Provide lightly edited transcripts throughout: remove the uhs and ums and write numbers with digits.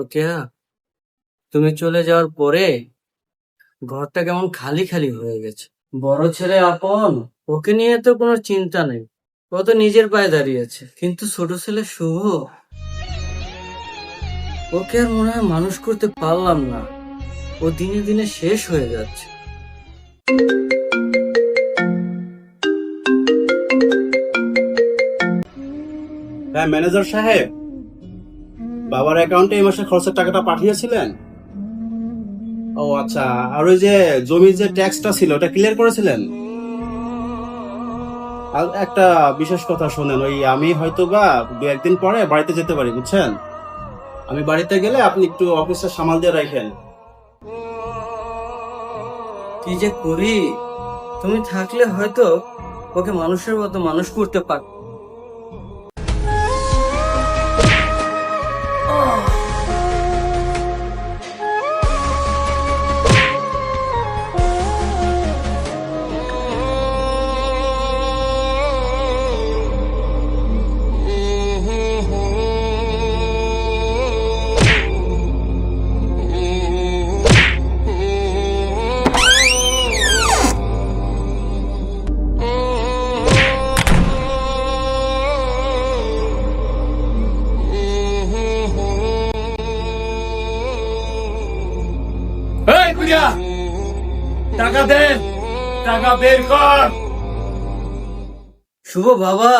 রোকেয়া, তুমি চলে যাওয়ার পরে ঘরটা কেমন খালি খালি হয়ে গেছে। বড় ছেলে আপন, ওকে নিয়ে তো কোনো চিন্তা নেই, ও তো নিজের পায়ে দাঁড়িয়েছে। কিন্তু ছোট ছেলে শুভ, ওকে আর মনে হয় মানুষ করতে পারলাম না। ও দিনে দিনে শেষ হয়ে যাচ্ছে। হ্যাঁ ম্যানেজার সাহেব, বাবার অ্যাকাউন্টে এই মাসে খরচের টাকাটা পাঠিয়েছিলেন? ও আচ্ছা, আর ওই যে জমির যে ট্যাক্সটা ছিল ওটা ক্লিয়ার করেছিলেন? আর একটা বিশেষ কথা শোনেন, ওই আমি হয়তো বা দু একদিন পরে বাড়িতে যেতে পারি, বুঝছেন? আমি বাড়িতে গেলে আপনি একটু অফিসটা সামাল দিয়ে রাখেন। কি যে করি, তুমি থাকলে হয়তো ওকে মানুষের মতো মানুষ করতে পার। এই বুড়িয়া, টাকা দে, টাকা বের কর। শুভ বাবা,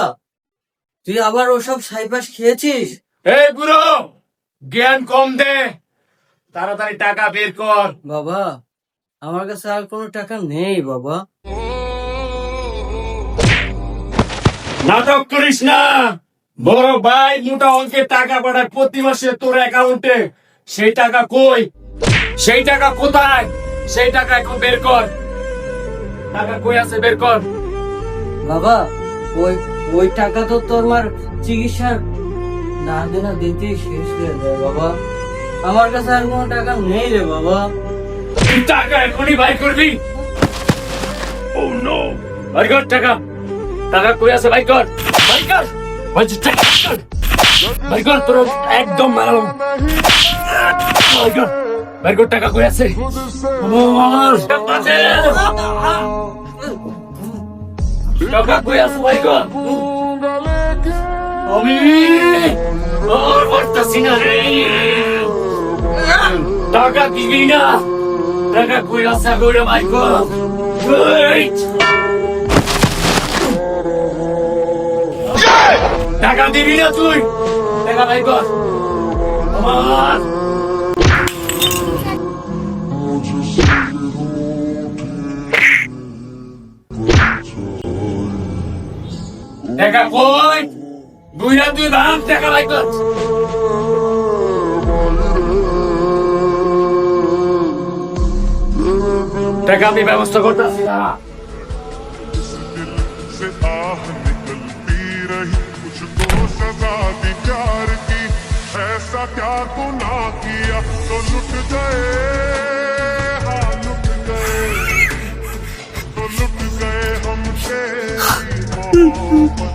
তুই আবার ওসব সাইপাস খেয়েছিস? এই বুড়ো, জ্ঞান কম দে, তাড়াতাড়ি টাকা বের কর। বাবা, আমার কাছে আর কোনো টাকা নেই বাবা। নাটক করিস না, বড় ভাই মোটা অঙ্কের টাকা পাঠায় প্রতি মাসে তোর অ্যাকাউন্টে। সেই টাকা কই? সেই টাকা কোথায়? সেই টাকা এখন বের কর। টাকা কই আছে, বের কর। বাবা, ওই ওই টাকা তো তোমার চিকিৎসার না দেনা দিতেই শেষ হয়ে যায় বাবা। আমার কাছে আর কোনো টাকা নেই রে বাবা। তুই টাকা এখনই বাই করবি? ও নো, বাই কর টাকা। টাকা কই আছে, বাই কর, বাই কর, বাই কর, তোর একদম মারাম। বাই কর, বাই কর, টাকা কই আছে? টাকা কই আছে, বাই কর। আমি আর পারতাছি না রে, টাকা দিবি না? টাকা কই আছে, কইরা বাই কর। টাকা দিবি না তুই? টাকা বাই কর। আমার টাকা কই? বুইরা তুই ভাঙ, টাকা বাই কর। টাকা আমি ব্যবস্থা করতেছি না। से आह निकलती रही, मुझको सजा दी प्यार की। ऐसा क्या गुनाह किया तो लुट गए, हाँ लुट गए, तो लुट गए हम तेरी मोहब्बत।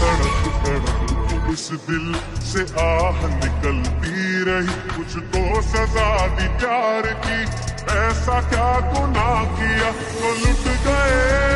तड़प तड़प इस दिल से आह निकलती रही, मुझको सजा दी प्यार की। ऐसा क्या गुनाह किया तो लुट गए,